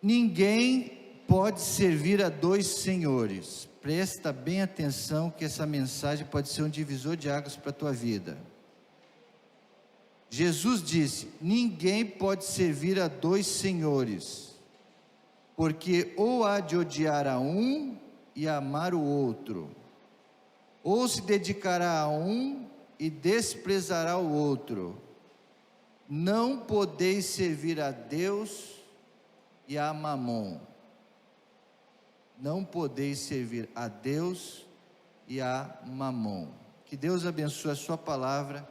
Ninguém pode servir a dois senhores. Presta bem atenção que essa mensagem pode ser um divisor de águas para a tua vida. Jesus disse: ninguém pode servir a dois senhores, porque ou há de odiar a um e amar o outro, ou se dedicará a um e desprezará o outro. Não podeis servir a Deus e a Mamon. Não podeis servir a Deus e a Mamon. Que Deus abençoe a sua palavra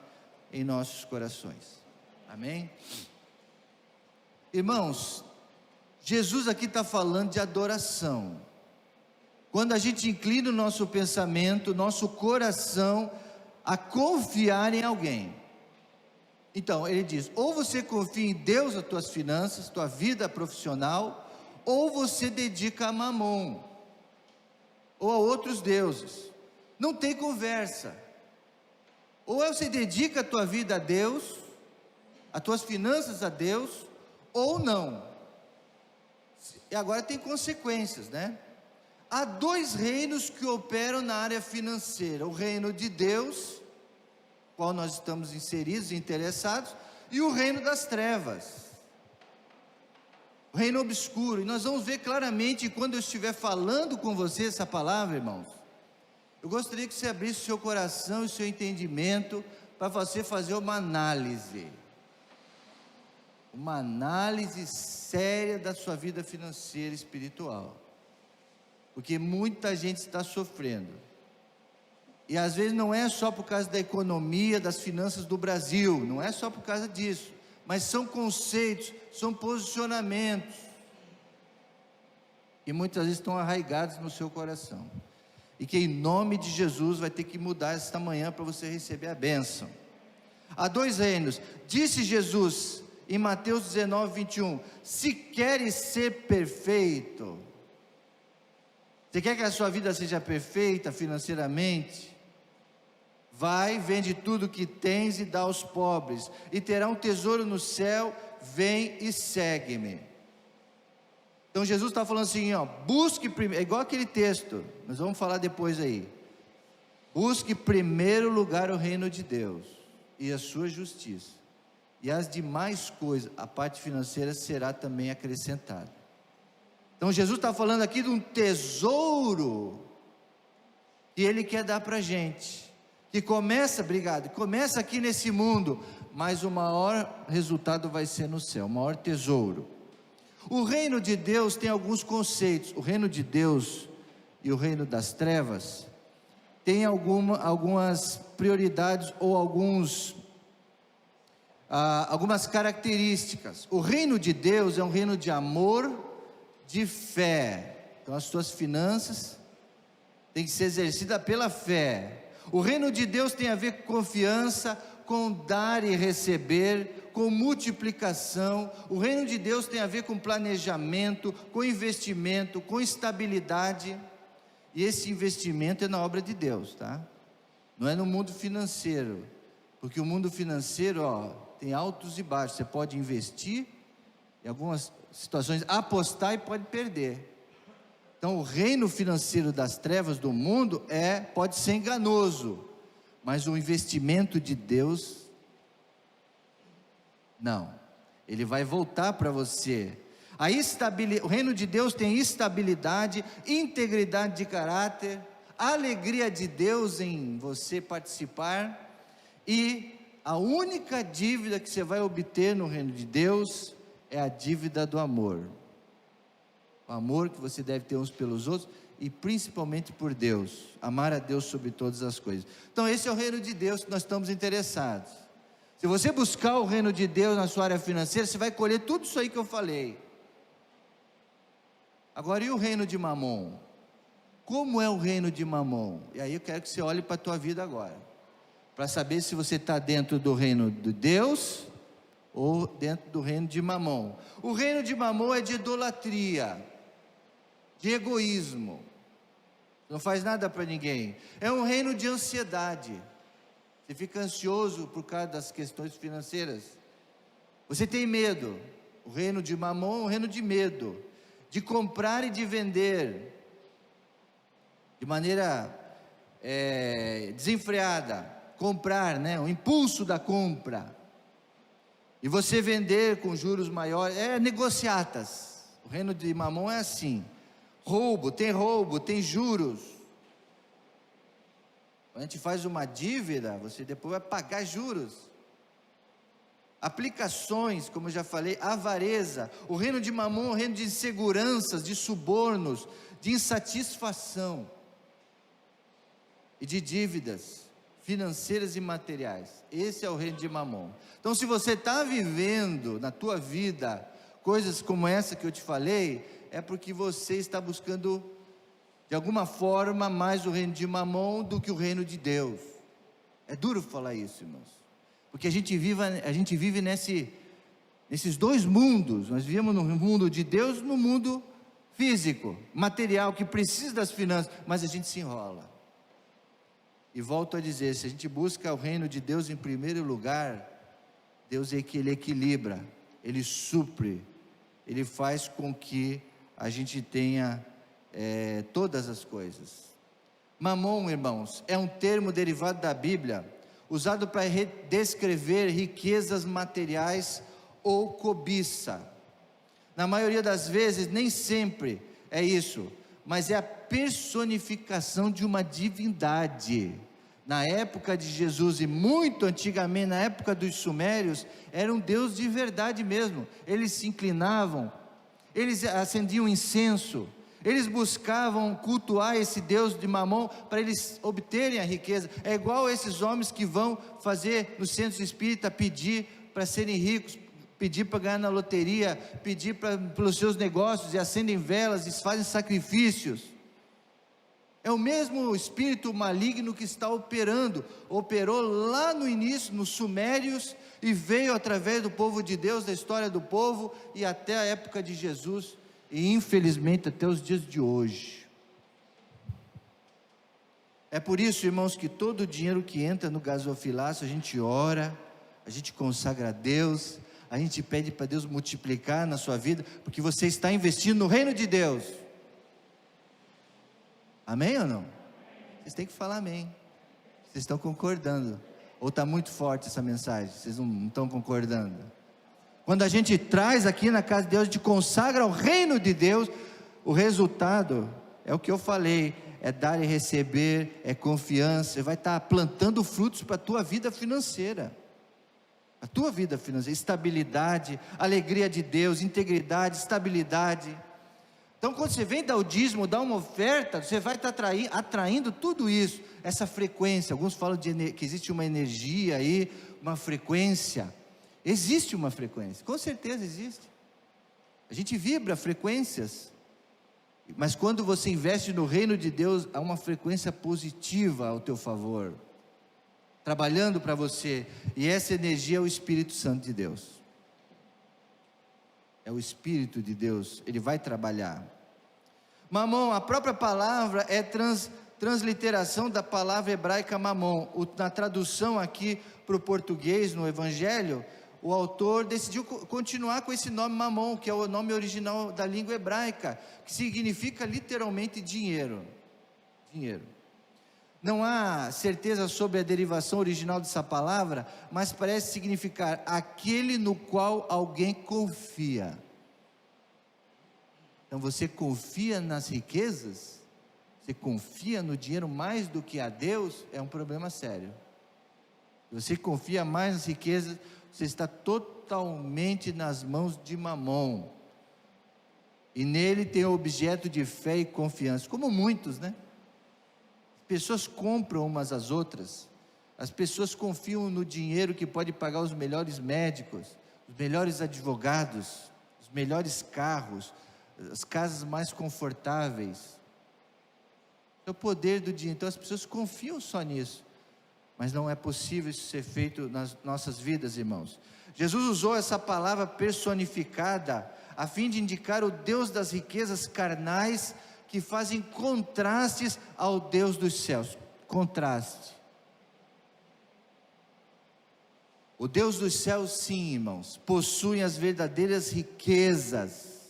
em nossos corações. Amém? Irmãos, Jesus aqui está falando de adoração. Quando a gente inclina o nosso pensamento, nosso coração a confiar em alguém. Então, ele diz: ou você confia em Deus, as tuas finanças, tua vida profissional, ou você dedica a Mamon, ou a outros deuses. Não tem conversa. Ou você dedica a tua vida a Deus, as tuas finanças a Deus, ou não. E agora tem consequências, né? Há dois reinos que operam na área financeira: o reino de Deus, qual nós estamos inseridos, interessados, e o reino das trevas, o reino obscuro. E nós vamos ver claramente quando eu estiver falando com você essa palavra, irmãos. Eu gostaria que você abrisse o seu coração e o seu entendimento para você fazer uma análise séria da sua vida financeira e espiritual, porque muita gente está sofrendo, e às vezes não é só por causa da economia, das finanças do Brasil, não é só por causa disso, mas são conceitos, são posicionamentos, e muitas vezes estão arraigados no seu coração, e que em nome de Jesus vai ter que mudar esta manhã para você receber a bênção. Há dois reinos. Disse Jesus em Mateus 19, 21, se queres ser perfeito, você quer que a sua vida seja perfeita financeiramente? Vai, vende tudo que tens e dá aos pobres, e terá um tesouro no céu. Vem e segue-me. Então Jesus está falando assim, ó, busque primeiro, é igual aquele texto, nós vamos falar depois aí. Busque em primeiro lugar o reino de Deus e a sua justiça, e as demais coisas, a parte financeira, será também acrescentada. Então Jesus está falando aqui de um tesouro que Ele quer dar para a gente, que começa aqui nesse mundo, mas o maior resultado vai ser no céu, o maior tesouro. O reino de Deus tem alguns conceitos. O reino de Deus e o reino das trevas tem algumas prioridades ou algumas características. O reino de Deus é um reino de amor, de fé. Então as suas finanças têm que ser exercidas pela fé. O reino de Deus tem a ver com confiança, com dar e receber, com multiplicação. O reino de Deus tem a ver com planejamento, com investimento, com estabilidade. E esse investimento é na obra de Deus, tá? Não é no mundo financeiro, porque o mundo financeiro, ó, tem altos e baixos. Você pode investir, em algumas situações apostar e pode perder. Então o reino financeiro das trevas do mundo pode ser enganoso, mas o investimento de Deus, não, ele vai voltar para você. O reino de Deus tem estabilidade, integridade de caráter, alegria de Deus em você participar, e a única dívida que você vai obter no reino de Deus é a dívida do amor. O amor que você deve ter uns pelos outros, e principalmente por Deus, amar a Deus sobre todas as coisas. Então esse é o reino de Deus que nós estamos interessados. Se você buscar o reino de Deus na sua área financeira, você vai colher tudo isso aí que eu falei. Agora, e o reino de Mamon? Como é o reino de Mamon? E aí eu quero que você olhe para a tua vida agora, para saber se você está dentro do reino de Deus ou dentro do reino de Mamon. O reino de Mamon é de idolatria, de egoísmo, não faz nada para ninguém. É um reino de ansiedade. Você fica ansioso por causa das questões financeiras. Você tem medo. O reino de Mamon é um reino de medo. de comprar e de vender, de maneira desenfreada, comprar, né? O impulso da compra, e você vender com juros maiores, negociatas. O reino de Mamon é assim, roubo, tem juros. Quando a gente faz uma dívida, você depois vai pagar juros. Aplicações, como eu já falei, avareza. O reino de Mamon é um reino de inseguranças, de subornos, de insatisfação e de dívidas financeiras e materiais. Esse é o reino de Mamon. Então, se você está vivendo na tua vida coisas como essa que eu te falei, é porque você está buscando de alguma forma mais o reino de Mamon do que o reino de Deus. É duro falar isso, irmãos, porque a gente vive nesses dois mundos. Nós vivemos no mundo de Deus, no mundo físico, material, que precisa das finanças, mas a gente se enrola. E volto a dizer, se a gente busca o reino de Deus em primeiro lugar, Deus é que Ele equilibra, Ele supre, Ele faz com que a gente tenha todas as coisas. Mamon, irmãos, é um termo derivado da Bíblia, usado para descrever riquezas materiais ou cobiça. Na maioria das vezes, nem sempre é isso, mas é a personificação de uma divindade. Na época de Jesus e muito antigamente, na época dos sumérios, era um Deus de verdade mesmo. Eles se inclinavam, eles acendiam incenso, eles buscavam cultuar esse Deus de Mamon para eles obterem a riqueza. É igual esses homens que vão fazer no centro espírita, pedir para serem ricos, pedir para ganhar na loteria, pedir pelos seus negócios, e acendem velas, e fazem sacrifícios. É o mesmo espírito maligno que está operou lá no início, nos sumérios, e veio através do povo de Deus, da história do povo, e até a época de Jesus, e infelizmente até os dias de hoje. É por isso, irmãos, que todo o dinheiro que entra no gasofilácio, a gente ora, a gente consagra a Deus, a gente pede para Deus multiplicar na sua vida, porque você está investindo no reino de Deus. Amém ou não? Vocês têm que falar amém. Vocês estão concordando? Ou está muito forte essa mensagem? Vocês não estão concordando? Quando a gente traz aqui na casa de Deus, a gente consagra o reino de Deus, o resultado é o que eu falei, é dar e receber, é confiança. Você vai estar plantando frutos para a tua vida financeira. A tua vida financeira, estabilidade, alegria de Deus, integridade, estabilidade. Então, quando você vem dar o dízimo, dar uma oferta, você vai estar atraindo tudo isso, essa frequência. Alguns falam que existe uma energia aí, uma frequência. Existe uma frequência, com certeza existe. A gente vibra frequências, mas quando você investe no reino de Deus, há uma frequência positiva ao teu favor, trabalhando para você, e essa energia é o Espírito Santo de Deus. É o Espírito de Deus, Ele vai trabalhar. Mamon, a própria palavra é transliteração da palavra hebraica mamon. Na tradução aqui para o português, no Evangelho, o autor decidiu continuar com esse nome mamon, que é o nome original da língua hebraica, que significa literalmente dinheiro. Dinheiro. Não há certeza sobre a derivação original dessa palavra, mas parece significar aquele no qual alguém confia. Então você confia nas riquezas? Você confia no dinheiro mais do que a Deus? É um problema sério. Se você confia mais nas riquezas, você está totalmente nas mãos de Mamon, e nele tem o objeto de fé e confiança, como muitos, né? As pessoas compram umas às outras, as pessoas confiam no dinheiro que pode pagar os melhores médicos, os melhores advogados, os melhores carros, as casas mais confortáveis. É o poder do dinheiro. Então as pessoas confiam só nisso, mas não é possível isso ser feito nas nossas vidas, irmãos. Jesus usou essa palavra personificada a fim de indicar o Deus das riquezas carnais, que fazem contrastes ao Deus dos céus. Contraste. O Deus dos céus, sim, irmãos, possui as verdadeiras riquezas,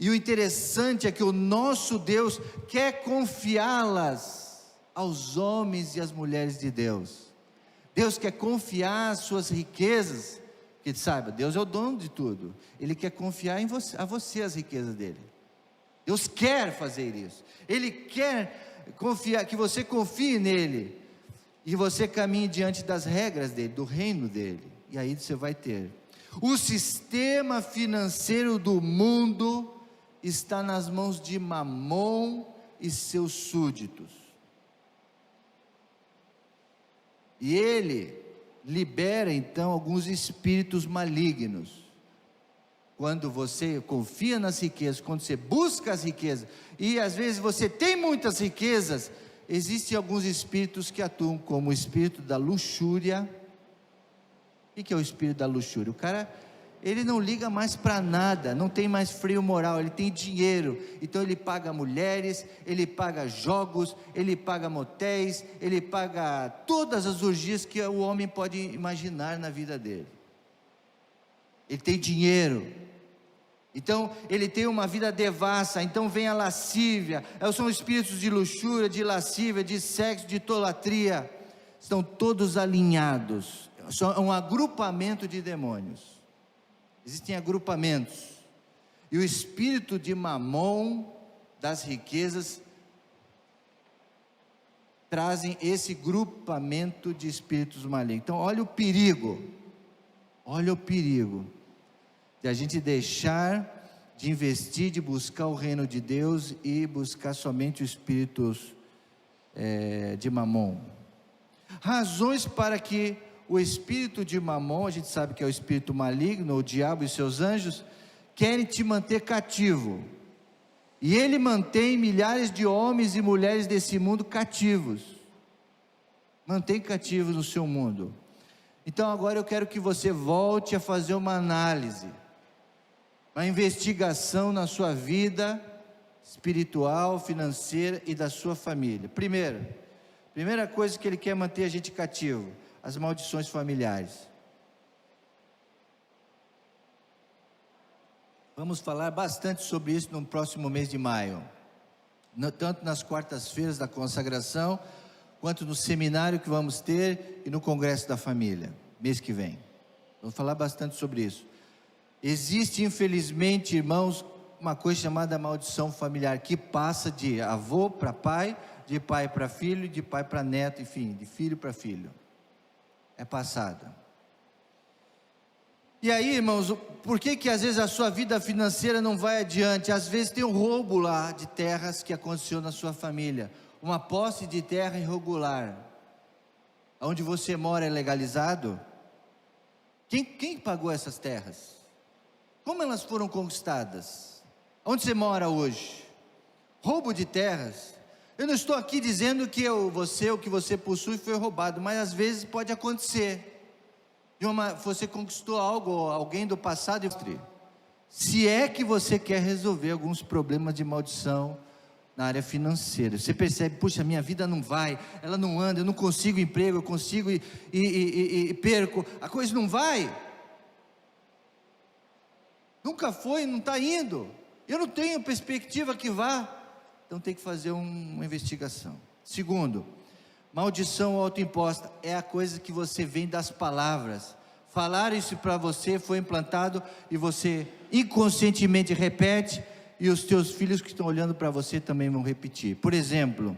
E o interessante é que o nosso Deus quer confiá-las aos homens e às mulheres de Deus. Deus quer confiar as suas riquezas, que saiba, Deus é o dono de tudo. Ele quer confiar a você as riquezas dele. Deus quer fazer isso. Ele quer confiar, que você confie nele, e você caminhe diante das regras dele, do reino dele, e aí você vai ter. O sistema financeiro do mundo está nas mãos de Mamon e seus súditos. E ele libera então alguns espíritos malignos. Quando você confia nas riquezas, quando você busca as riquezas, e às vezes você tem muitas riquezas, existem alguns espíritos que atuam, como o espírito da luxúria. O que é o espírito da luxúria? O cara, ele não liga mais para nada, não tem mais freio moral, ele tem dinheiro, então ele paga mulheres, ele paga jogos, ele paga motéis, ele paga todas as orgias que o homem pode imaginar na vida dele. Ele tem dinheiro, então ele tem uma vida devassa, então vem a lascívia, são espíritos de luxúria, de lascívia, de sexo, de idolatria, estão todos alinhados, é um agrupamento de demônios. Existem agrupamentos, e o espírito de Mamon, das riquezas, trazem esse grupamento de espíritos malignos. Então olha o perigo de a gente deixar de investir, de buscar o reino de Deus e buscar somente os espíritos de Mamon. Razões para que o espírito de Mamon, a gente sabe que é o espírito maligno, o diabo e seus anjos, querem te manter cativo, e ele mantém milhares de homens e mulheres desse mundo cativos, mantém cativos no seu mundo. Então agora eu quero que você volte a fazer uma análise, uma investigação na sua vida espiritual, financeira e da sua família. Primeira coisa que ele quer manter a gente cativo: as maldições familiares. Vamos falar bastante sobre isso no próximo mês de maio, tanto nas quartas-feiras da consagração, quanto no seminário que vamos ter e no congresso da família, mês que vem. Vamos falar bastante sobre isso. Existe, infelizmente, irmãos, uma coisa chamada maldição familiar, que passa de avô para pai, de pai para filho, de pai para neto, enfim, de filho para filho. É passada. E aí, irmãos, por que às vezes a sua vida financeira não vai adiante? Às vezes tem um roubo lá de terras que aconteceu na sua família, uma posse de terra irregular. Onde você mora é legalizado? Quem pagou essas terras? Como elas foram conquistadas? Onde você mora hoje? Roubo de terras. Eu não estou aqui dizendo que o que você possui foi roubado, mas às vezes pode acontecer. Você conquistou algo, alguém do passado. Se é que você quer resolver alguns problemas de maldição na área financeira, você percebe, puxa, minha vida não vai, ela não anda, eu não consigo emprego, eu consigo e perco, a coisa não vai, nunca foi, não está indo, eu não tenho perspectiva que vá, então tem que fazer uma investigação. Segundo, maldição autoimposta é a coisa que você vem das palavras. Falaram isso para você, foi implantado, e você inconscientemente repete, e os teus filhos que estão olhando para você também vão repetir. Por exemplo,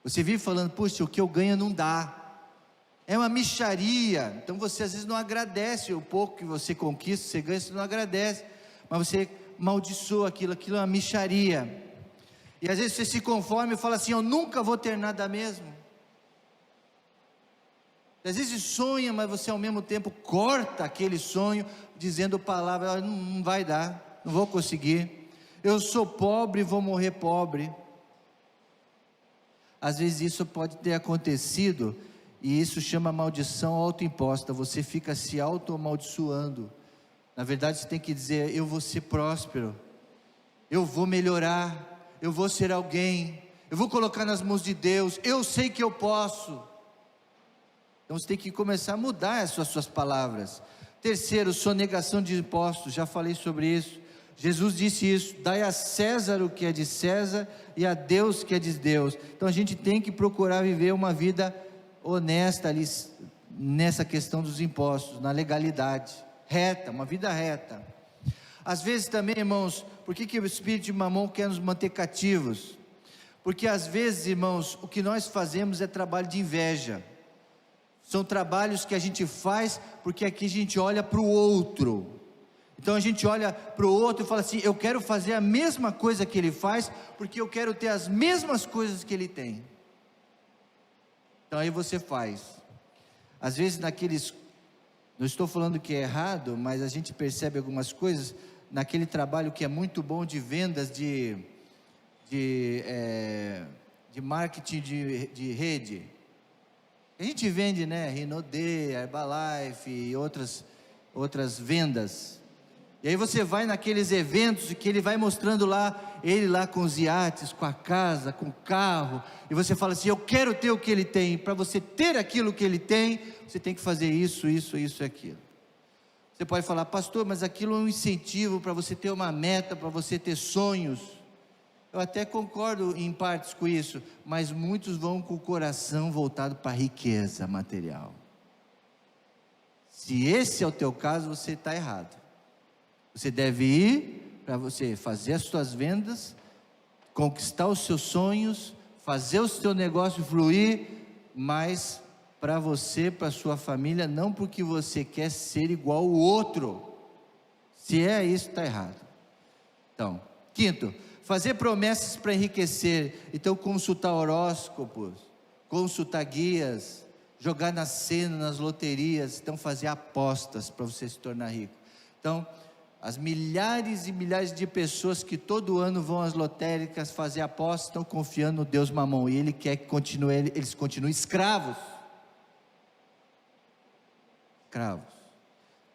você vive falando, puxa, o que eu ganho não dá, é uma mixaria, então você às vezes não agradece o pouco que você conquista, você ganha, você não agradece, mas você amaldiçoa aquilo é uma mixaria, e às vezes você se conforma e fala assim, eu nunca vou ter nada mesmo. Às vezes sonha, mas você ao mesmo tempo corta aquele sonho, dizendo palavras, não vai dar, não vou conseguir, eu sou pobre e vou morrer pobre. Às vezes isso pode ter acontecido, e isso chama maldição autoimposta, você fica se auto-amaldiçoando. Na verdade você tem que dizer, eu vou ser próspero, eu vou melhorar, eu vou ser alguém, eu vou colocar nas mãos de Deus, eu sei que eu posso. Então você tem que começar a mudar as suas palavras. Terceiro, sonegação de impostos, já falei sobre isso. Jesus disse isso: dai a César o que é de César e a Deus o que é de Deus. Então a gente tem que procurar viver uma vida honesta ali, nessa questão dos impostos, na legalidade, reta, uma vida reta. Às vezes também, irmãos, por que o espírito de Mamon quer nos manter cativos? Porque às vezes, irmãos, o que nós fazemos é trabalho de inveja. São trabalhos que a gente faz porque aqui a gente olha para o outro. Então a gente olha para o outro e fala assim: eu quero fazer a mesma coisa que ele faz, porque eu quero ter as mesmas coisas que ele tem. Então aí você faz. Às vezes naqueles, não estou falando que é errado, mas a gente percebe algumas coisas, naquele trabalho que é muito bom de vendas, de marketing de rede. A gente vende, né, Rinode, Herbalife e outras vendas. E aí você vai naqueles eventos que ele vai mostrando lá, ele lá com os iates, com a casa, com o carro, e você fala assim: eu quero ter o que ele tem. Para você ter aquilo que ele tem, você tem que fazer isso e aquilo. Você pode falar: pastor, mas aquilo é um incentivo para você ter uma meta, para você ter sonhos. Eu até concordo em partes com isso, mas muitos vão com o coração voltado para a riqueza material. Se esse é o teu caso, você está errado. Você deve ir para você fazer as suas vendas, conquistar os seus sonhos, fazer o seu negócio fluir, mas para você, para a sua família, não porque você quer ser igual ao outro. Se é isso, está errado. Então, quinto, fazer promessas para enriquecer. Então, consultar horóscopos, consultar guias, jogar na cena, nas loterias. Então, fazer apostas para você se tornar rico. Então, as milhares e milhares de pessoas que todo ano vão às lotéricas fazer apostas, estão confiando no Deus Mamon, e Ele quer que eles continuem escravos. Escravos.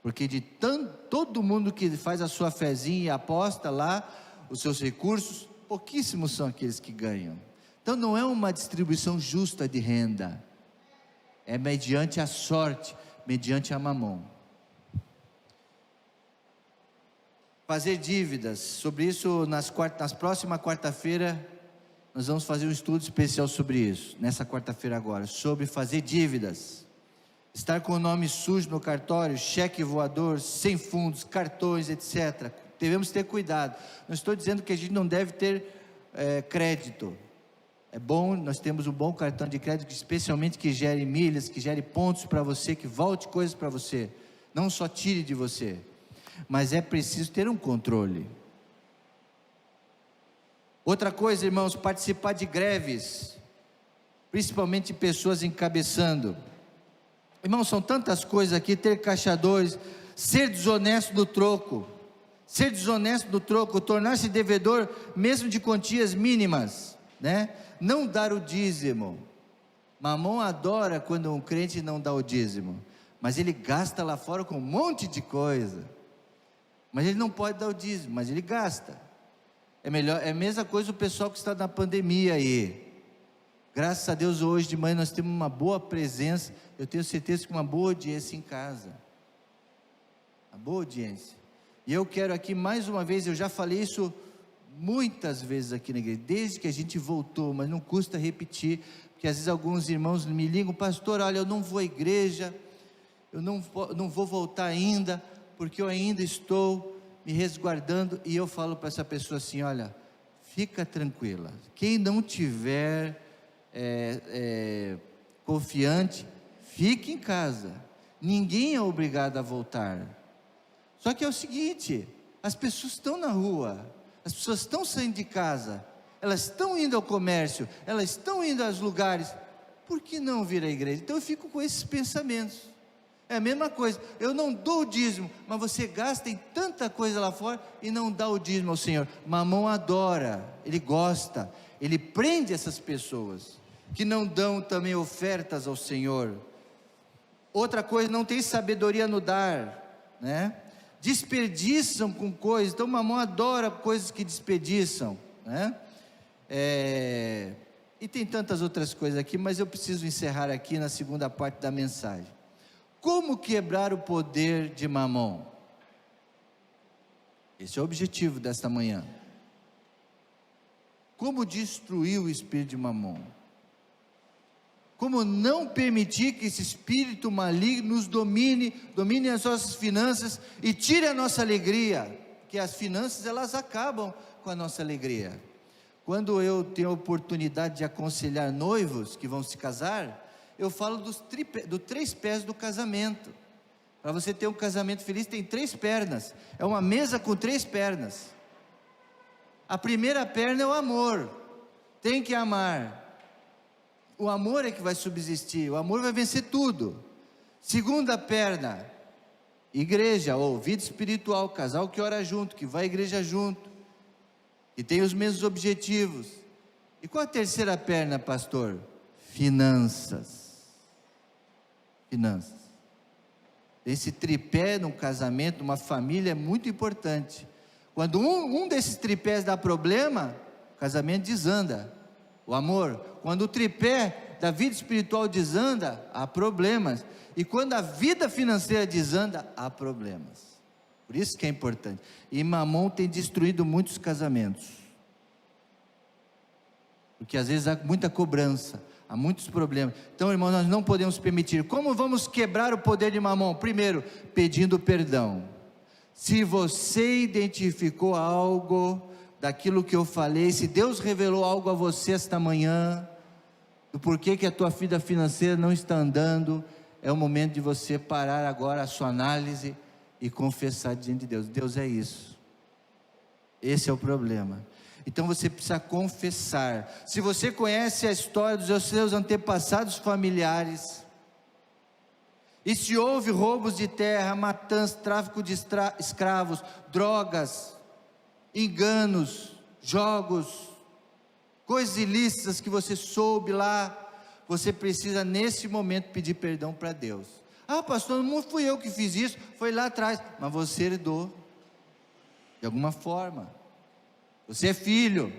Porque de todo mundo que faz a sua fezinha e aposta lá, os seus recursos, pouquíssimos são aqueles que ganham. Então não é uma distribuição justa de renda, é mediante a sorte, mediante a Mamon. Fazer dívidas, sobre isso nas próxima quarta-feira, nós vamos fazer um estudo especial sobre isso, nessa quarta-feira agora, sobre fazer dívidas, estar com o nome sujo no cartório, cheque voador, sem fundos, cartões, etc. Devemos ter cuidado. Não estou dizendo que a gente não deve ter crédito. É bom, nós temos um bom cartão de crédito, especialmente que gere milhas, que gere pontos para você, que volte coisas para você, não só tire de você. Mas é preciso ter um controle. Outra coisa, irmãos, participar de greves, principalmente pessoas encabeçando. Irmãos, são tantas coisas aqui: ter caixadores, ser desonesto no troco, tornar-se devedor mesmo de quantias mínimas, né? Não dar o dízimo. Mamon adora quando um crente não dá o dízimo, mas ele gasta lá fora com um monte de coisa. Mas ele não pode dar o dízimo, mas ele gasta. É a mesma coisa o pessoal que está na pandemia aí. Graças a Deus, hoje de manhã nós temos uma boa presença. Eu tenho certeza que uma boa audiência em casa. Uma boa audiência. E eu quero aqui mais uma vez, eu já falei isso muitas vezes aqui na igreja, desde que a gente voltou, mas não custa repetir, porque às vezes alguns irmãos me ligam: pastor, olha, eu não vou à igreja, eu não vou voltar ainda, porque eu ainda estou me resguardando. E eu falo para essa pessoa assim: olha, fica tranquila, quem não tiver confiante, fique em casa, ninguém é obrigado a voltar. Só que é o seguinte: as pessoas estão na rua, as pessoas estão saindo de casa, elas estão indo ao comércio, elas estão indo aos lugares, por que não vir à igreja? Então eu fico com esses pensamentos. É a mesma coisa, eu não dou o dízimo, mas você gasta em tanta coisa lá fora e não dá o dízimo ao Senhor. Mamon adora, ele gosta, ele prende essas pessoas que não dão também ofertas ao Senhor. Outra coisa, não tem sabedoria no dar, né? Desperdiçam com coisas. Então Mamon adora coisas que desperdiçam, né? E tem tantas outras coisas aqui, mas eu preciso encerrar aqui na segunda parte da mensagem. Como quebrar o poder de Mamon? Esse é o objetivo desta manhã. Como destruir o espírito de Mamon? Como não permitir que esse espírito maligno nos domine as nossas finanças e tire a nossa alegria, que as finanças elas acabam com a nossa alegria. Quando eu tenho a oportunidade de aconselhar noivos que vão se casar, eu falo dos 3 pés do casamento. Para você ter um casamento feliz, tem 3 pernas, é uma mesa com 3 pernas. A primeira perna é o amor, tem que amar. O amor é que vai subsistir, o amor vai vencer tudo. Segunda perna, igreja ou vida espiritual, casal que ora junto, que vai à igreja junto, que tem os mesmos objetivos. E qual a terceira perna, pastor? Finanças. Finanças. Esse tripé num casamento, numa família é muito importante. Quando um desses tripés dá problema, o casamento desanda. O amor, quando o tripé da vida espiritual desanda, há problemas. E quando a vida financeira desanda, há problemas. Por isso que é importante. E Mamon tem destruído muitos casamentos. Porque às vezes há muita cobrança, há muitos problemas. Então, irmãos, nós não podemos permitir. Como vamos quebrar o poder de Mamon? Primeiro, pedindo perdão. Se você identificou algo daquilo que eu falei, se Deus revelou algo a você esta manhã, do porquê que a tua vida financeira não está andando, é o momento de você parar agora a sua análise e confessar diante de Deus. Deus, é isso. Esse é o problema. Então você precisa confessar. Se você conhece a história dos seus antepassados familiares, e se houve roubos de terra, matança, tráfico de escravos, drogas, enganos, jogos, coisas ilícitas que você soube lá, você precisa nesse momento pedir perdão para Deus. Ah, pastor, não fui eu que fiz isso, foi lá atrás, mas você herdou, de alguma forma, você é filho,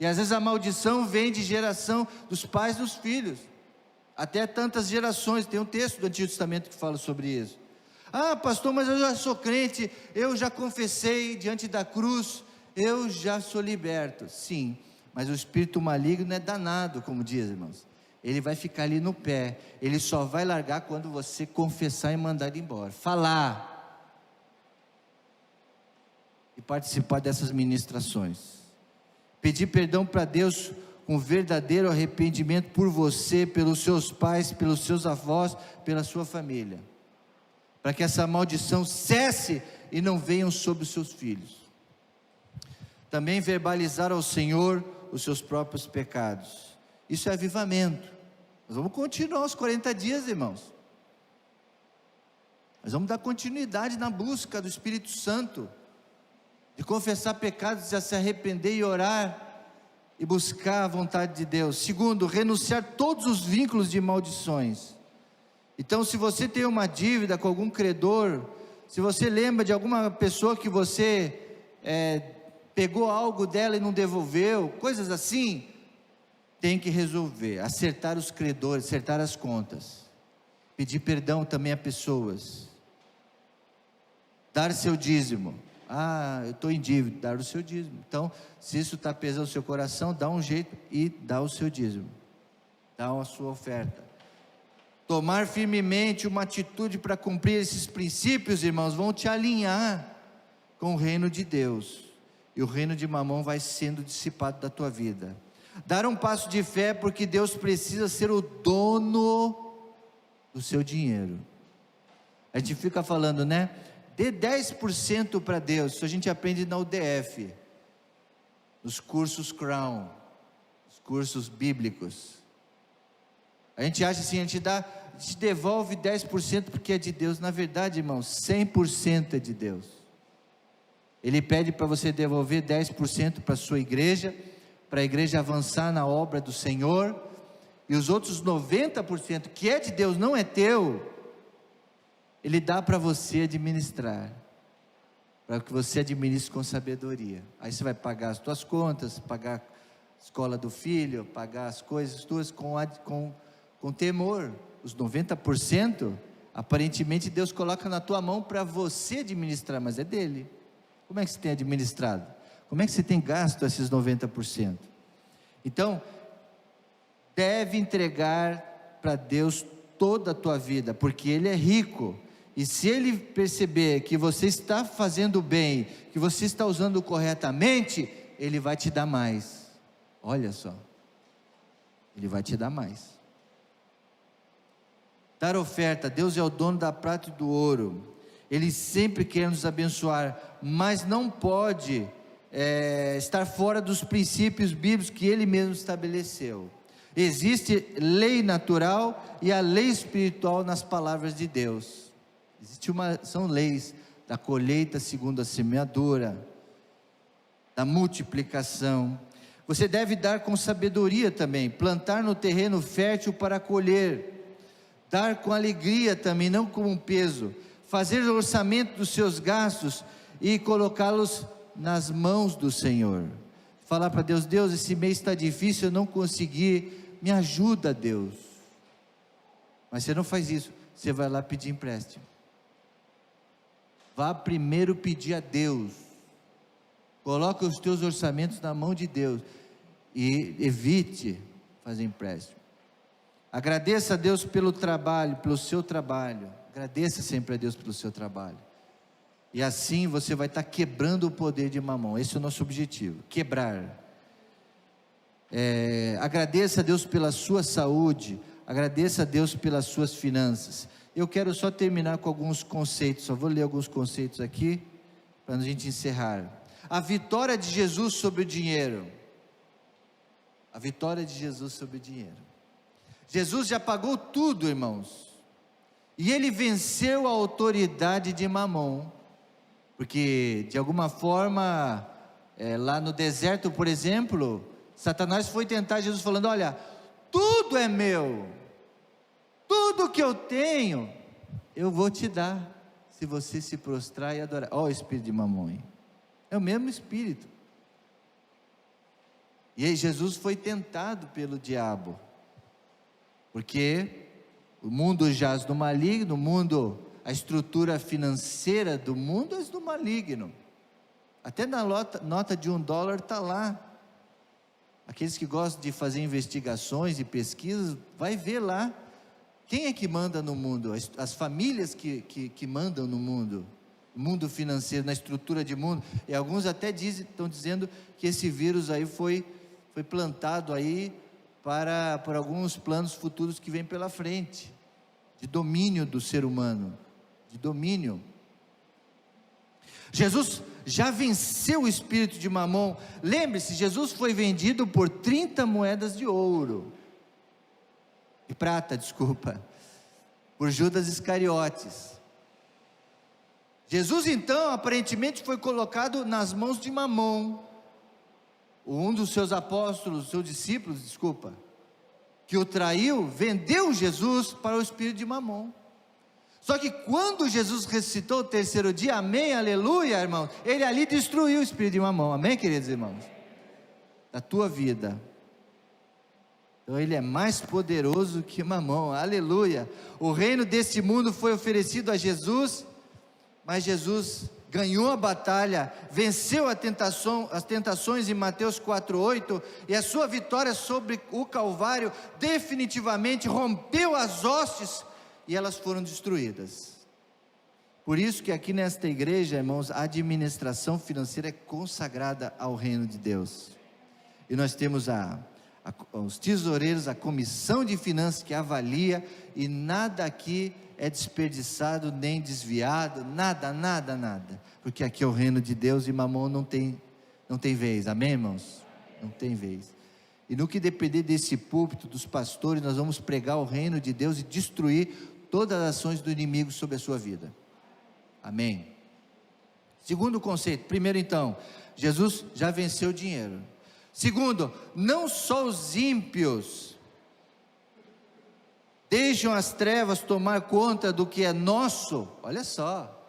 e às vezes a maldição vem de geração dos pais dos filhos, até tantas gerações. Tem um texto do Antigo Testamento que fala sobre isso. Ah, pastor, mas eu já sou crente, eu já confessei diante da cruz, eu já sou liberto. Sim, mas o espírito maligno é danado, como diz, irmãos. Ele vai ficar ali no pé, ele só vai largar quando você confessar e mandar ele embora, falar e participar dessas ministrações, pedir perdão para Deus com verdadeiro arrependimento por você, pelos seus pais, pelos seus avós, pela sua família, para que essa maldição cesse e não venham sobre os seus filhos. Também verbalizar ao Senhor os seus próprios pecados. Isso é avivamento. Nós vamos continuar os 40 dias, irmãos. Nós vamos dar continuidade na busca do Espírito Santo, de confessar pecados, de se arrepender e orar, e buscar a vontade de Deus. Segundo, renunciar todos os vínculos de maldições. Então, se você tem uma dívida com algum credor, se você lembra de alguma pessoa que você pegou algo dela e não devolveu, coisas assim, tem que resolver, acertar os credores, acertar as contas, pedir perdão também a pessoas, dar seu dízimo. Ah, eu estou em dívida, dar o seu dízimo. Então, se isso está pesando o seu coração, dá um jeito e dá o seu dízimo, dá a sua oferta. Tomar firmemente uma atitude para cumprir esses princípios, irmãos, vão te alinhar com o reino de Deus, e o reino de Mamon vai sendo dissipado da tua vida. Dar um passo de fé, porque Deus precisa ser o dono do seu dinheiro. A gente fica falando, né? Dê 10% para Deus. Isso a gente aprende na UDF, nos cursos Crown, os cursos bíblicos. A gente acha assim, a gente devolve 10% porque é de Deus. Na verdade, irmãos, 100% é de Deus. Ele pede para você devolver 10% para a sua igreja, para a igreja avançar na obra do Senhor, e os outros 90% que é de Deus, não é teu, Ele dá para você administrar, para que você administre com sabedoria. Aí você vai pagar as tuas contas, pagar a escola do filho, pagar as coisas tuas com temor. Os 90%, aparentemente Deus coloca na tua mão para você administrar, mas é dele. Como é que você tem administrado? Como é que você tem gasto esses 90%? Então, deve entregar para Deus toda a tua vida, porque Ele é rico, e se Ele perceber que você está fazendo bem, que você está usando corretamente, Ele vai te dar mais. Olha só, Ele vai te dar mais. Dar oferta, Deus é o dono da prata e do ouro, Ele sempre quer nos abençoar, mas não pode estar fora dos princípios bíblicos que Ele mesmo estabeleceu. Existe lei natural e a lei espiritual nas palavras de Deus. São leis da colheita segundo a semeadura, da multiplicação. Você deve dar com sabedoria também, plantar no terreno fértil para colher, dar com alegria também, não como um peso, fazer o orçamento dos seus gastos e colocá-los nas mãos do Senhor. Falar para Deus: Deus, esse mês está difícil, eu não consegui, me ajuda, Deus. Mas você não faz isso, você vai lá pedir empréstimo. Vá primeiro pedir a Deus, coloca os teus orçamentos na mão de Deus, e evite fazer empréstimo. Agradeça a Deus pelo trabalho, pelo seu trabalho, agradeça sempre a Deus pelo seu trabalho, e assim você vai estar quebrando o poder de Mamon. Esse é o nosso objetivo, quebrar. Agradeça a Deus pela sua saúde, agradeça a Deus pelas suas finanças. Eu quero só terminar com alguns conceitos, só vou ler alguns conceitos aqui, para a gente encerrar. A vitória de Jesus sobre o dinheiro. A vitória de Jesus sobre o dinheiro. Jesus já pagou tudo, irmãos, e Ele venceu a autoridade de Mamon, porque de alguma forma, lá no deserto, por exemplo, Satanás foi tentar Jesus falando: olha, tudo é meu, tudo que eu tenho, eu vou te dar, se você se prostrar e adorar. Olha o espírito de Mamon, é o mesmo espírito. E aí Jesus foi tentado pelo diabo, porque o mundo jaz do maligno, a estrutura financeira do mundo é do maligno. Até na nota de $1 está lá. Aqueles que gostam de fazer investigações e pesquisas, vai ver lá, quem é que manda no mundo? As famílias que mandam no mundo financeiro, na estrutura de mundo. E alguns até estão dizendo que esse vírus aí foi plantado aí para alguns planos futuros que vêm pela frente, de domínio do ser humano, de domínio. Jesus já venceu o espírito de Mamon. Lembre-se, Jesus foi vendido por 30 moedas de ouro, de prata, desculpa, por Judas Iscariotes. Jesus então aparentemente foi colocado nas mãos de Mamon, um dos seus apóstolos, seus discípulos, desculpa, que o traiu, vendeu Jesus para o espírito de Mamon. Só que quando Jesus ressuscitou o terceiro dia, amém, aleluia, irmão, Ele ali destruiu o espírito de Mamon, amém, queridos irmãos, da tua vida. Então Ele é mais poderoso que Mamon, aleluia. O reino deste mundo foi oferecido a Jesus, mas Jesus ganhou a batalha, venceu as tentações em Mateus 4:8, e a sua vitória sobre o Calvário definitivamente rompeu as hostes, e elas foram destruídas. Por isso que aqui nesta igreja, irmãos, a administração financeira é consagrada ao reino de Deus, e nós temos os tesoureiros, a comissão de finanças que avalia, e nada aqui é desperdiçado, nem desviado, nada, porque aqui é o reino de Deus, e Mamon não tem vez, amém, irmãos? Não tem vez. E no que depender desse púlpito, dos pastores, nós vamos pregar o reino de Deus e destruir todas as ações do inimigo sobre a sua vida, amém? Segundo conceito, primeiro então, Jesus já venceu o dinheiro. Segundo, não só os ímpios deixam as trevas tomar conta do que é nosso. Olha só,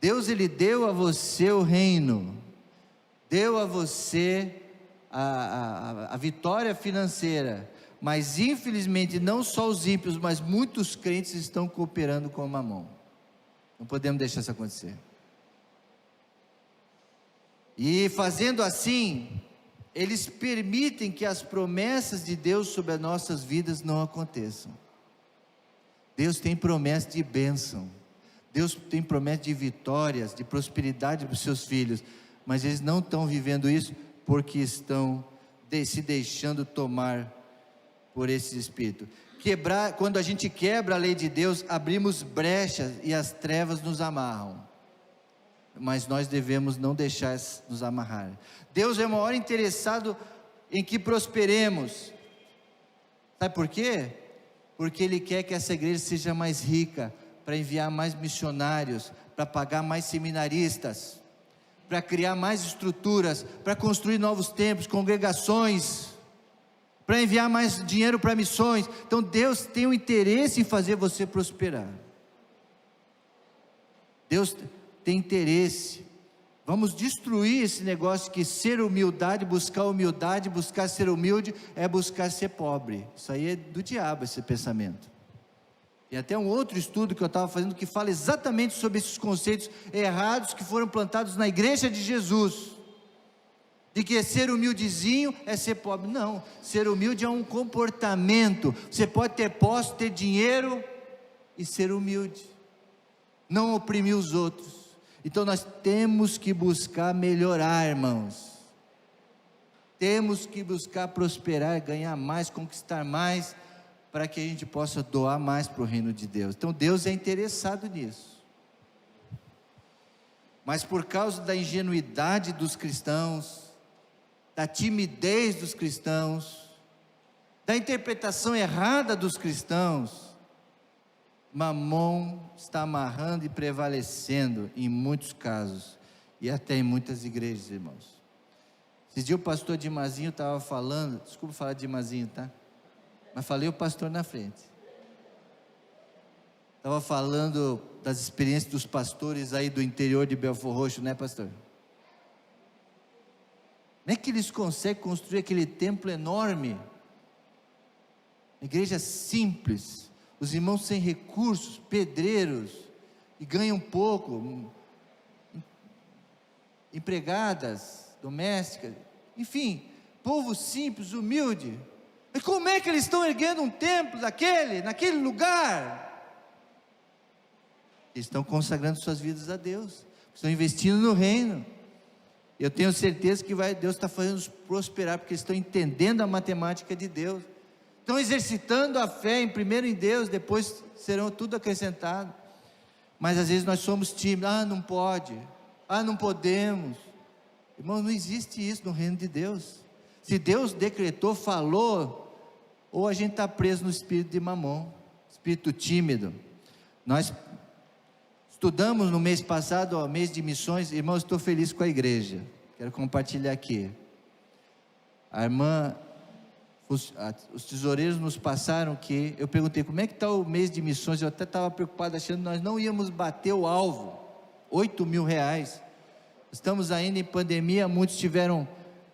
Deus, Ele deu a você o reino, deu a você a vitória financeira, mas infelizmente não só os ímpios, mas muitos crentes estão cooperando com Mamon. Não podemos deixar isso acontecer. E fazendo assim, eles permitem que as promessas de Deus sobre as nossas vidas não aconteçam. Deus tem promessa de bênção, Deus tem promessa de vitórias, de prosperidade para os seus filhos, mas eles não estão vivendo isso porque estão se deixando tomar por esse espírito. Quando a gente quebra a lei de Deus, abrimos brechas e as trevas nos amarram, mas nós devemos não deixar nos amarrar. Deus é o maior interessado em que prosperemos. Sabe por quê? Porque Ele quer que essa igreja seja mais rica, para enviar mais missionários, para pagar mais seminaristas, para criar mais estruturas, para construir novos templos, congregações, para enviar mais dinheiro para missões. Então Deus tem um interesse em fazer você prosperar. Deus tem interesse. Vamos destruir esse negócio que ser humildade, buscar ser humilde é buscar ser pobre. Isso aí é do diabo, esse pensamento. Tem até um outro estudo que eu estava fazendo que fala exatamente sobre esses conceitos errados que foram plantados na igreja de Jesus, de que ser humildezinho é ser pobre. Não, ser humilde é um comportamento. Você pode ter posse, ter dinheiro e ser humilde, não oprimir os outros. Então nós temos que buscar melhorar, irmãos, temos que buscar prosperar, ganhar mais, conquistar mais, para que a gente possa doar mais para o reino de Deus. Então Deus é interessado nisso, mas por causa da ingenuidade dos cristãos, da timidez dos cristãos, da interpretação errada dos cristãos, Mamon está amarrando e prevalecendo em muitos casos, e até em muitas igrejas, irmãos. Esse dia o pastor Dimazinho estava falando, desculpa falar Dimazinho, tá? Mas falei o pastor na frente. Estava falando das experiências dos pastores aí do interior de Belford Roxo, né, pastor? Como é que eles conseguem construir aquele templo enorme? Uma igreja simples, os irmãos sem recursos, pedreiros, e ganham pouco, empregadas domésticas, enfim, povo simples, humilde. E como é que eles estão erguendo um templo naquele lugar? Eles estão consagrando suas vidas a Deus, estão investindo no reino. Eu tenho certeza que Deus está fazendo prosperar, porque eles estão entendendo a matemática de Deus, estão exercitando a fé primeiro em Deus, depois serão tudo acrescentado. Mas às vezes nós somos tímidos, não pode, não podemos. Irmão, não existe isso no reino de Deus. Se Deus decretou, falou, ou a gente está preso no espírito de Mamon, espírito tímido. Nós estudamos no mês passado, mês de missões. Irmãos, estou feliz com a igreja, quero compartilhar aqui. A irmã, os tesoureiros nos passaram que, eu perguntei, como é que está o mês de missões? Eu até estava preocupado, achando que nós não íamos bater o alvo, 8 mil reais, estamos ainda em pandemia, muitos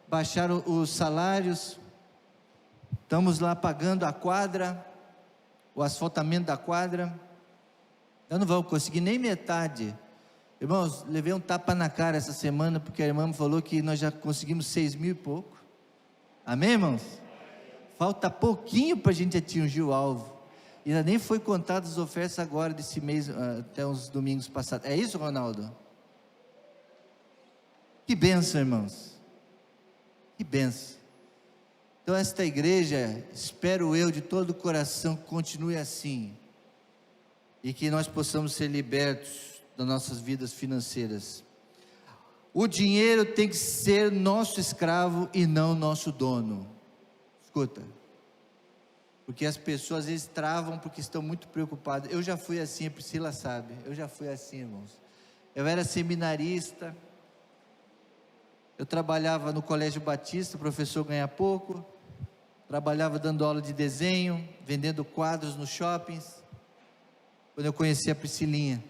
baixaram os salários, estamos lá pagando a quadra, o asfaltamento da quadra, eu não vou conseguir nem metade. Irmãos, levei um tapa na cara essa semana, porque a irmã me falou que nós já conseguimos 6 mil e pouco, amém, irmãos? Falta pouquinho para a gente atingir o alvo, e ainda nem foi contado as ofertas agora desse mês, até uns domingos passados, é isso, Ronaldo? Que bênção, irmãos, que bênção. Então esta igreja, espero eu de todo o coração, que continue assim, e que nós possamos ser libertos das nossas vidas financeiras. O dinheiro tem que ser nosso escravo e não nosso dono. Escuta, porque as pessoas às vezes travam porque estão muito preocupadas. Eu já fui assim, a Priscila sabe, eu já fui assim, irmãos. Eu era seminarista, eu trabalhava no Colégio Batista, o professor ganha pouco, trabalhava dando aula de desenho, vendendo quadros nos shoppings, quando eu conheci a Priscilinha,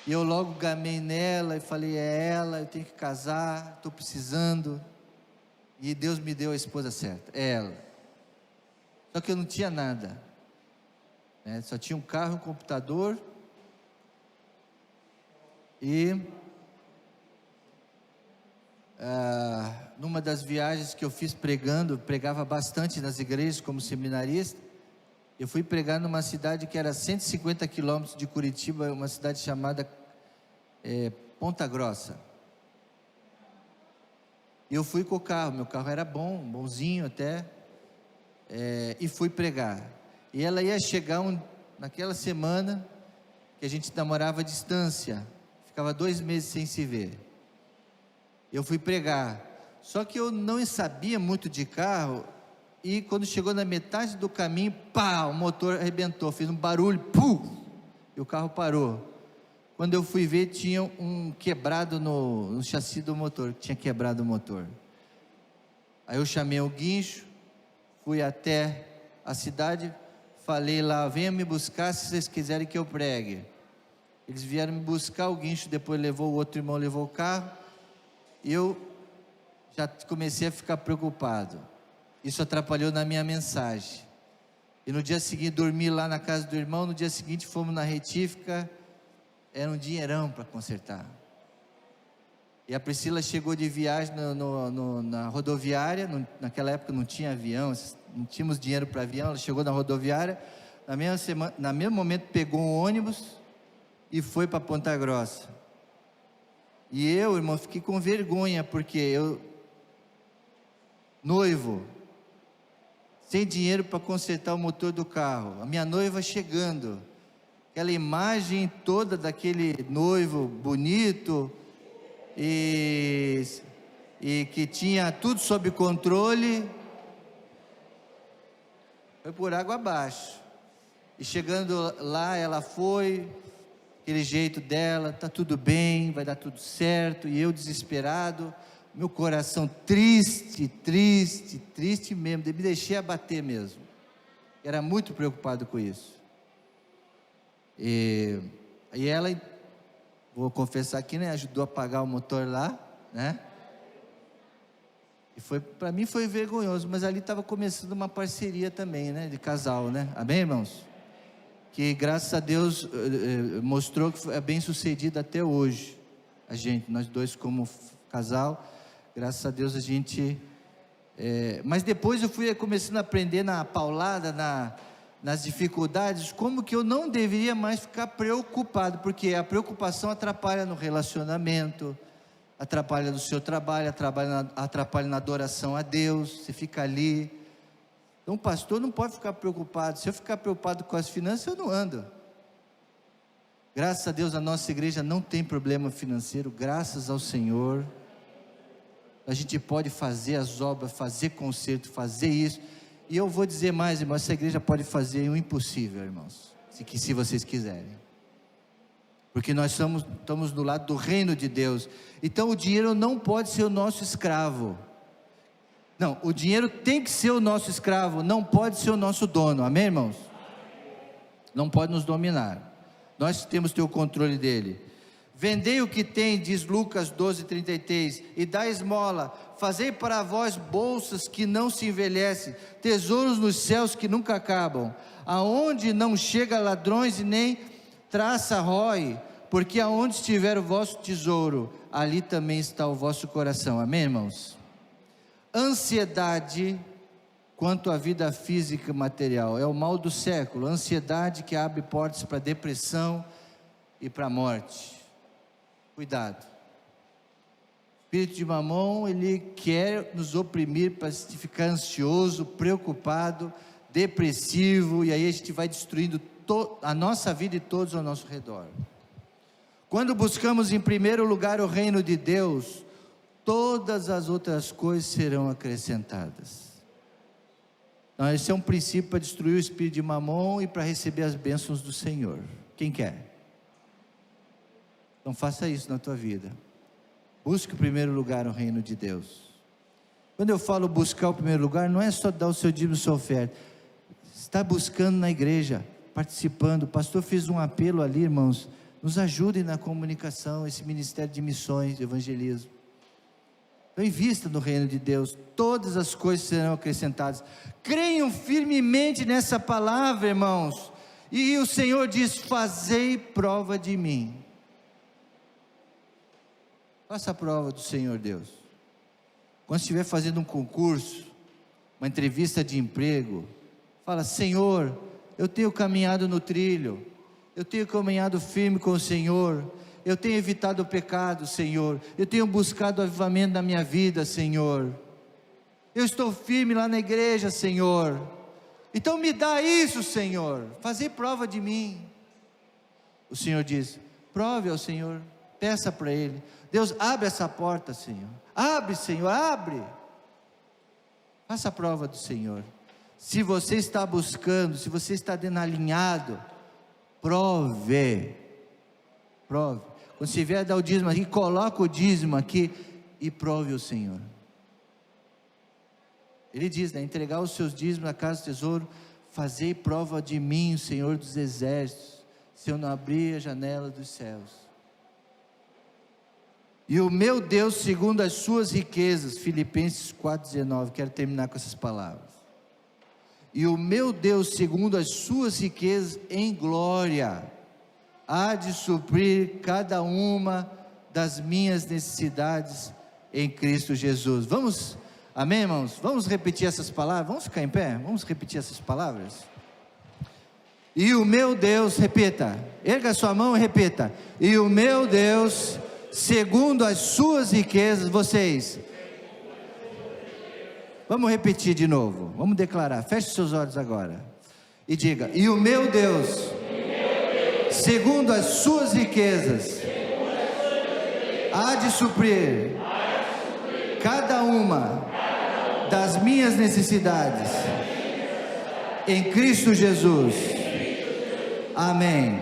e eu logo gamei nela, e falei, é ela, eu tenho que casar, estou precisando, e Deus me deu a esposa certa, é ela. Só que eu não tinha nada, né? Só tinha um carro, um computador, E numa das viagens que eu fiz pregava bastante nas igrejas como seminarista. Eu fui pregar numa cidade que era 150 quilômetros de Curitiba, uma cidade chamada Ponta Grossa. E eu fui com o carro, meu carro era bonzinho até, e fui pregar. E ela ia chegar naquela semana que a gente namorava à distância, ficava 2 meses sem se ver. Eu fui pregar, só que eu não sabia muito de carro, e quando chegou na metade do caminho, pá, o motor arrebentou, fez um barulho, pum, e o carro parou. Quando eu fui ver, tinha um quebrado no chassi do motor, tinha quebrado o motor. Aí eu chamei o guincho, fui até a cidade, falei lá, venha me buscar se vocês quiserem que eu pregue. Eles vieram me buscar, o guincho depois levou, o outro irmão levou o carro, e eu já comecei a ficar preocupado. Isso atrapalhou na minha mensagem. E no dia seguinte, dormi lá na casa do irmão, no dia seguinte fomos na retífica, era um dinheirão para consertar. E a Priscila chegou de viagem na rodoviária, naquela época não tinha avião, não tínhamos dinheiro para avião, ela chegou na rodoviária, no mesmo momento pegou um ônibus e foi para Ponta Grossa. E eu, irmão, fiquei com vergonha, porque eu, noivo, sem dinheiro para consertar o motor do carro, a minha noiva chegando, aquela imagem toda daquele noivo bonito, e que tinha tudo sob controle, foi por água abaixo. E chegando lá, ela foi, aquele jeito dela, tá tudo bem, vai dar tudo certo, e eu desesperado, meu coração triste mesmo, me deixei abater mesmo, era muito preocupado com isso. E ela, vou confessar aqui, né, ajudou a apagar o motor lá, né, e para mim foi vergonhoso, mas ali estava começando uma parceria também, né, de casal, né, amém, irmãos? Que graças a Deus mostrou que é bem sucedido até hoje, nós dois como casal, graças a Deus a gente, mas depois eu fui começando a aprender na paulada, nas dificuldades, como que eu não deveria mais ficar preocupado, porque a preocupação atrapalha no relacionamento, atrapalha no seu trabalho, atrapalha na adoração a Deus, você fica ali. Então o pastor não pode ficar preocupado. Se eu ficar preocupado com as finanças, eu não ando. Graças a Deus a nossa igreja não tem problema financeiro, graças ao Senhor. A gente pode fazer as obras, fazer conserto, fazer isso. E eu vou dizer mais, irmãos, essa igreja pode fazer o impossível, irmãos, se vocês quiserem. Porque nós estamos do lado do reino de Deus. Então o dinheiro não pode ser o nosso escravo. Não, o dinheiro tem que ser o nosso escravo, não pode ser o nosso dono, amém, irmãos? Não pode nos dominar, nós temos que ter o controle dele. Vendei o que tem, diz Lucas 12:33, e dá esmola, fazei para vós bolsas que não se envelhecem, tesouros nos céus que nunca acabam, aonde não chega ladrões e nem traça rói, porque aonde estiver o vosso tesouro, ali também está o vosso coração, amém, irmãos? Ansiedade quanto à vida física e material é o mal do século. Ansiedade que abre portas para depressão e para a morte. Cuidado. O espírito de Mamon, ele quer nos oprimir para ficar ansioso, preocupado, depressivo, e aí a gente vai destruindo a nossa vida e todos ao nosso redor. Quando buscamos em primeiro lugar o reino de Deus, todas as outras coisas serão acrescentadas. Então esse é um princípio para destruir o espírito de Mamon e para receber as bênçãos do Senhor. Quem quer? Então faça isso na tua vida. Busque em primeiro lugar o reino de Deus. Quando eu falo buscar o primeiro lugar, não é só dar o seu dízimo e sua oferta. Está buscando na igreja, participando. O pastor fez um apelo ali, irmãos, nos ajudem na comunicação, esse ministério de missões, de evangelismo. Então invista no reino de Deus, todas as coisas serão acrescentadas. Creiam firmemente nessa palavra, irmãos, e o Senhor diz: fazei prova de mim. Faça a prova do Senhor Deus. Quando estiver fazendo um concurso, uma entrevista de emprego, fala: Senhor, eu tenho caminhado no trilho, eu tenho caminhado firme com o Senhor, eu tenho evitado o pecado, Senhor, eu tenho buscado o avivamento na minha vida, Senhor, eu estou firme lá na igreja, Senhor, então me dá isso, Senhor, fazer prova de mim. O Senhor diz: prove ao Senhor, peça para Ele. Deus, abre essa porta, Senhor, abre, Senhor, abre. Faça a prova do Senhor. Se você está buscando, se você está alinhado, prove. Quando você vier dar o dízimo aqui, coloca o dízimo aqui e prove o Senhor. Ele diz, né, entregar os seus dízimos na casa do tesouro, fazei prova de mim, o Senhor dos exércitos, se eu não abrir a janela dos céus. E o meu Deus, segundo as suas riquezas, Filipenses 4,19, quero terminar com essas palavras. E o meu Deus, segundo as suas riquezas em glória, há de suprir cada uma das minhas necessidades em Cristo Jesus. Vamos, amém, irmãos? Vamos repetir essas palavras? Vamos ficar em pé? Vamos repetir essas palavras? E o meu Deus, repita, erga sua mão e repita. E o meu Deus, segundo as suas riquezas, vocês. Vamos repetir de novo, vamos declarar, feche seus olhos agora, e diga: e o meu Deus, segundo as suas riquezas, há de suprir cada uma das minhas necessidades, em Cristo Jesus, amém.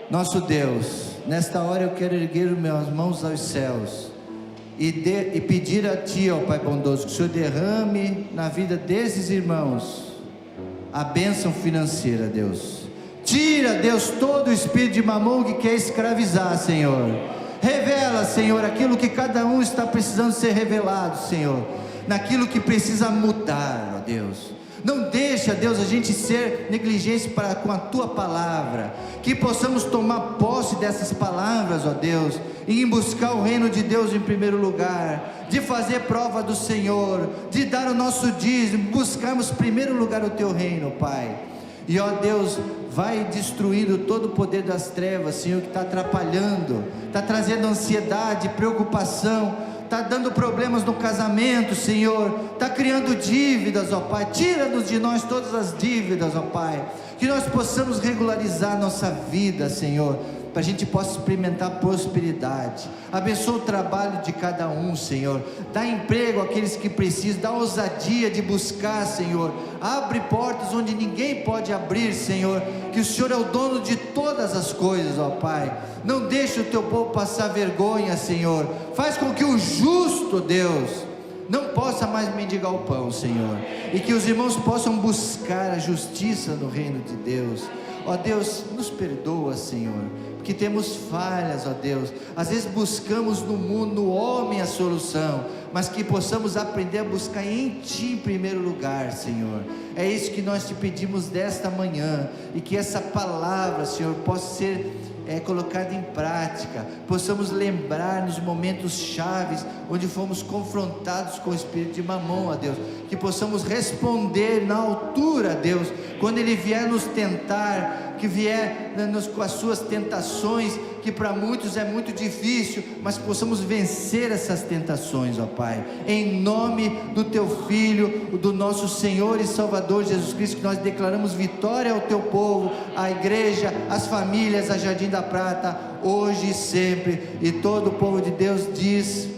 Nosso Deus, nesta hora eu quero erguer minhas mãos aos céus, e pedir a Ti, ó Pai bondoso, que o Senhor derrame na vida desses irmãos a bênção financeira, Deus. Tira, Deus, todo o espírito de mamão que quer escravizar, Senhor. Revela, Senhor, aquilo que cada um está precisando ser revelado, Senhor, naquilo que precisa mudar, ó Deus. Não deixa, Deus, a gente ser negligente com a Tua palavra, que possamos tomar posse dessas palavras, ó Deus, e em buscar o reino de Deus em primeiro lugar, de fazer prova do Senhor, de dar o nosso dízimo, buscarmos em primeiro lugar o Teu reino, Pai. E ó Deus, vai destruindo todo o poder das trevas, Senhor, que está atrapalhando, está trazendo ansiedade, preocupação, está dando problemas no casamento, Senhor, está criando dívidas, ó Pai. Tira-nos de nós todas as dívidas, ó Pai, que nós possamos regularizar nossa vida, Senhor, para a gente possa experimentar prosperidade. Abençoa o trabalho de cada um, Senhor, dá emprego àqueles que precisam, dá ousadia de buscar, Senhor, abre portas onde ninguém pode abrir, Senhor, que o Senhor é o dono de todas as coisas, ó Pai. Não deixe o Teu povo passar vergonha, Senhor, faz com que o justo, Deus, não possa mais mendigar o pão, Senhor, e que os irmãos possam buscar a justiça no reino de Deus. Ó Deus, nos perdoa, Senhor, porque temos falhas, ó Deus, às vezes buscamos no mundo, no homem a solução, mas que possamos aprender a buscar em Ti em primeiro lugar, Senhor. É isso que nós Te pedimos desta manhã, e que essa palavra, Senhor, possa ser colocada em prática, possamos lembrar nos momentos chaves, onde fomos confrontados com o espírito de mamão, ó Deus, que possamos responder na altura, Deus, quando ele vier nos tentar, que vier com as suas tentações, que para muitos é muito difícil, mas possamos vencer essas tentações, ó Pai, em nome do Teu Filho, do nosso Senhor e Salvador Jesus Cristo, que nós declaramos vitória ao Teu povo, à igreja, às famílias, a Jardim da Prata, hoje e sempre, e todo o povo de Deus diz,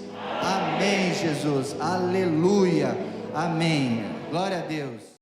amém, Jesus, aleluia, amém, glória a Deus.